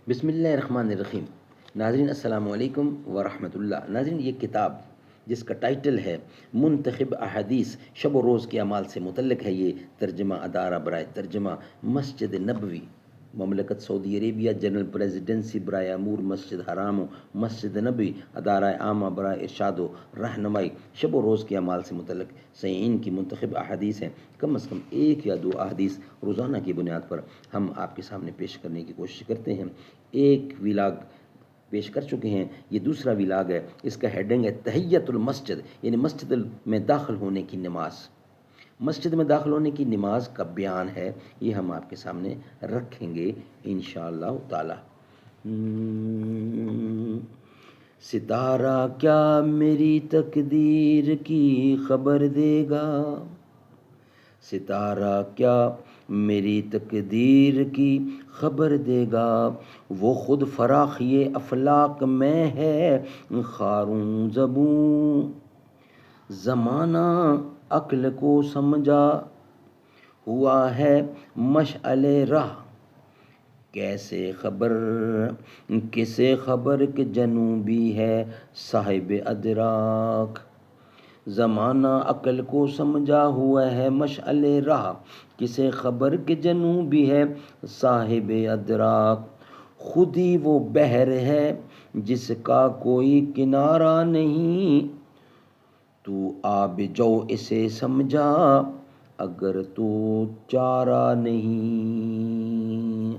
بسم اللہ الرحمن الرحیم۔ ناظرین السلام علیکم ورحمۃ اللہ۔ ناظرین، یہ کتاب جس کا ٹائٹل ہے منتخب احادیث شب و روز کے اعمال سے متعلق ہے، یہ ترجمہ ادارہ برائے ترجمہ مسجد نبوی، مملکت سعودی عربیہ، جنرل پریزیڈنسی برائے امور مسجد حرام و مسجد نبوی، ادارہ عامہ برائے ارشاد و رہنمائی شب و روز کے اعمال سے متعلق صحیحین کی منتخب احادیث ہیں۔ کم از کم ایک یا دو احادیث روزانہ کی بنیاد پر ہم آپ کے سامنے پیش کرنے کی کوشش کرتے ہیں۔ ایک ویلاگ پیش کر چکے ہیں، یہ دوسرا ویلاگ ہے۔ اس کا ہیڈنگ ہے تحیۃ المسجد، یعنی مسجد میں داخل ہونے کی نماز۔ مسجد میں داخل ہونے کی نماز کا بیان ہے، یہ ہم آپ کے سامنے رکھیں گے انشاءاللہ تعالی۔ ستارہ کیا میری تقدیر کی خبر دے گا، ستارہ کیا میری تقدیر کی خبر دے گا، وہ خود فراخی افلاق میں ہے خاروں زبوں، زمانہ عقل کو سمجھا ہوا ہے مشعل راہ، کیسے خبر کسے خبر کہ جنوبی ہے صاحب ادراک، زمانہ عقل کو سمجھا ہوا ہے مشعل راہ، کسے خبر کہ جنوبی ہے صاحب ادراک، خود ہی وہ بحر ہے جس کا کوئی کنارہ نہیں، تو آب جو اسے سمجھا اگر تو چارہ نہیں۔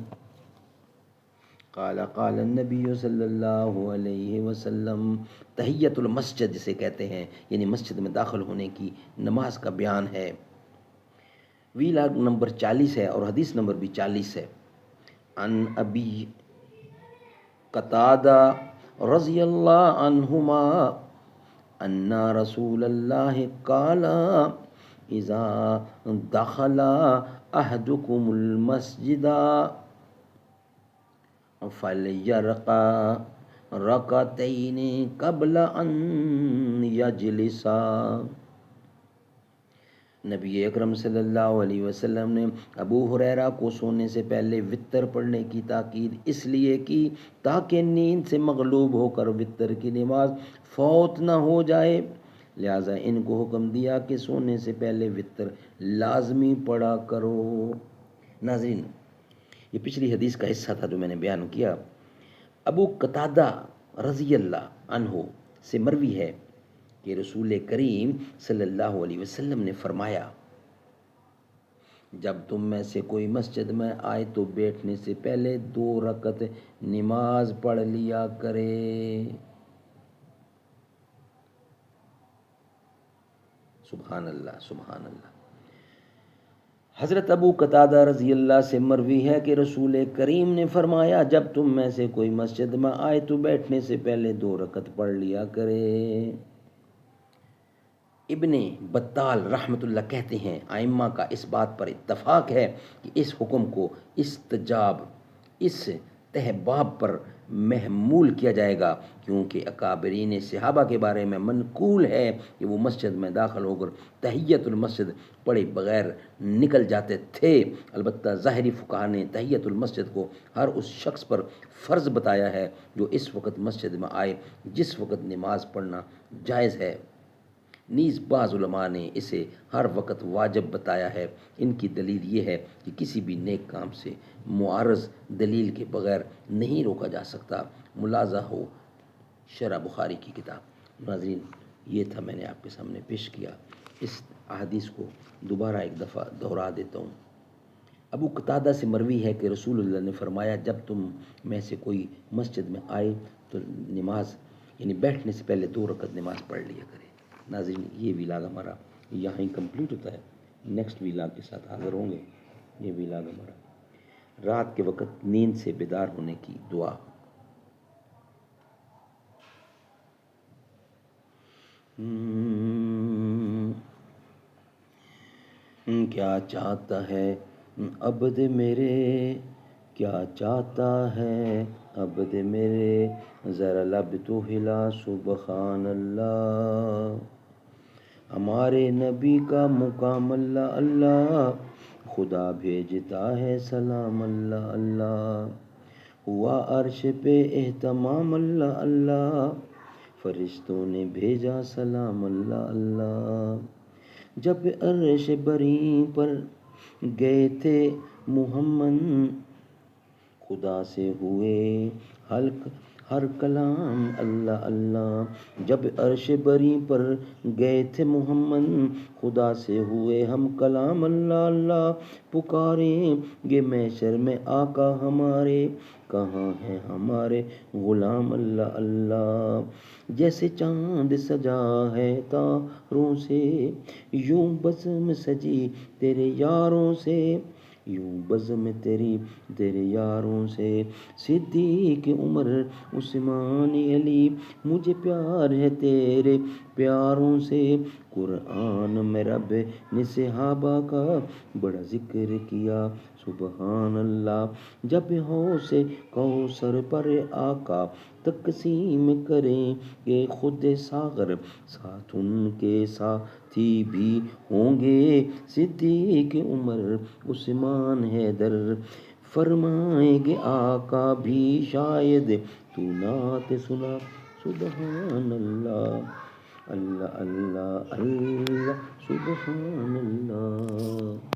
قال النبی صلی اللہ علیہ وسلم۔ تحیۃ المسجد جسے کہتے ہیں، یعنی مسجد میں داخل ہونے کی نماز کا بیان ہے۔ ویلاگ نمبر 40 ہے اور حدیث نمبر بھی 40 ہے۔ ان ابی قتادہ رضی اللہ عنہما ان رسول اللہ قال اذا دخل احدکم المسجد فلیرقى رکعتین قبل ان یجلسا۔ نبی اکرم صلی اللہ علیہ وسلم نے ابو ہریرہ کو سونے سے پہلے وتر پڑھنے کی تاکید اس لیے کی تاکہ نیند سے مغلوب ہو کر وتر کی نماز فوت نہ ہو جائے، لہٰذا ان کو حکم دیا کہ سونے سے پہلے وتر لازمی پڑھا کرو۔ ناظرین، یہ پچھلی حدیث کا حصہ تھا جو میں نے بیان کیا۔ ابو قتادہ رضی اللہ عنہ سے مروی ہے کہ رسول کریم صلی اللہ علیہ وسلم نے فرمایا، جب تم میں سے کوئی مسجد میں آئے تو بیٹھنے سے پہلے 2 رکعت نماز پڑھ لیا کرے۔ سبحان اللہ، سبحان اللہ۔ حضرت ابو قتادہ رضی اللہ سے مروی ہے کہ رسول کریم نے فرمایا، جب تم میں سے کوئی مسجد میں آئے تو بیٹھنے سے پہلے 2 رکعت پڑھ لیا کرے۔ ابن بطال رحمۃ اللہ کہتے ہیں، ائمہ کا اس بات پر اتفاق ہے کہ اس حکم کو استجاب، استحباب پر محمول کیا جائے گا، کیونکہ اکابرین صحابہ کے بارے میں منقول ہے کہ وہ مسجد میں داخل ہو کر تحیۃ المسجد پڑھے بغیر نکل جاتے تھے۔ البتہ ظاہری فقہا نے تحیۃ المسجد کو ہر اس شخص پر فرض بتایا ہے جو اس وقت مسجد میں آئے جس وقت نماز پڑھنا جائز ہے۔ نیز بعض علماء نے اسے ہر وقت واجب بتایا ہے۔ ان کی دلیل یہ ہے کہ کسی بھی نیک کام سے معارض دلیل کے بغیر نہیں روکا جا سکتا۔ ملاحظہ ہو شرح بخاری کی کتاب۔ ناظرین، یہ تھا میں نے آپ کے سامنے پیش کیا۔ اس احادیث کو دوبارہ ایک دفعہ دہرا دیتا ہوں۔ ابو قتادہ سے مروی ہے کہ رسول اللہ نے فرمایا، جب تم میں سے کوئی مسجد میں آئے تو نماز یعنی بیٹھنے سے پہلے 2 رکعت نماز پڑھ لیا کرے۔ ناظرین، یہ ویلاگ ہمارا یہاں ہی کمپلیٹ ہوتا ہے۔ نیکسٹ ویلاگ کے ساتھ حاضر ہوں گے۔ یہ ویلاگ ہمارا رات کے وقت نیند سے بیدار ہونے کی دعا۔ کیا چاہتا ہے عبد میرے، کیا چاہتا ہے عبد میرے، ذرا لب تو ہلا سبحان اللہ، ہمارے نبی کا مقام اللہ اللہ، خدا بھیجتا ہے سلام اللہ اللہ، ہوا عرش پہ اہتمام اللہ اللہ، فرشتوں نے بھیجا سلام اللہ اللہ، جب عرش بری پر گئے تھے محمد، خدا سے ہوئے ہر کلام اللہ اللہ، جب عرش بری پر گئے تھے محمد، خدا سے ہوئے ہم کلام اللہ اللہ، پکاریں گے محشر میں آقا ہمارے، کہاں ہیں ہمارے غلام اللہ اللہ، جیسے چاند سجا ہے تاروں سے، یوں بزم سجی تیرے یاروں سے، یوں بزم تیرے یاروں سے، صدیق عمر عثمان علی، مجھے پیار ہے تیرے پیاروں سے، قرآن میں رب نے صحابہ کا بڑا ذکر کیا سبحان اللہ، جب حوض کوثر پر آقا تقسیم کریں گے خود ساغر، ساتھ ان کے ساتھی بھی ہوں گے صدیق عمر عثمان حیدر، فرمائیں گے آقا بھی شاید تو نعت سنا سبحان اللہ اللہ اللہ اللہ سبحان اللہ۔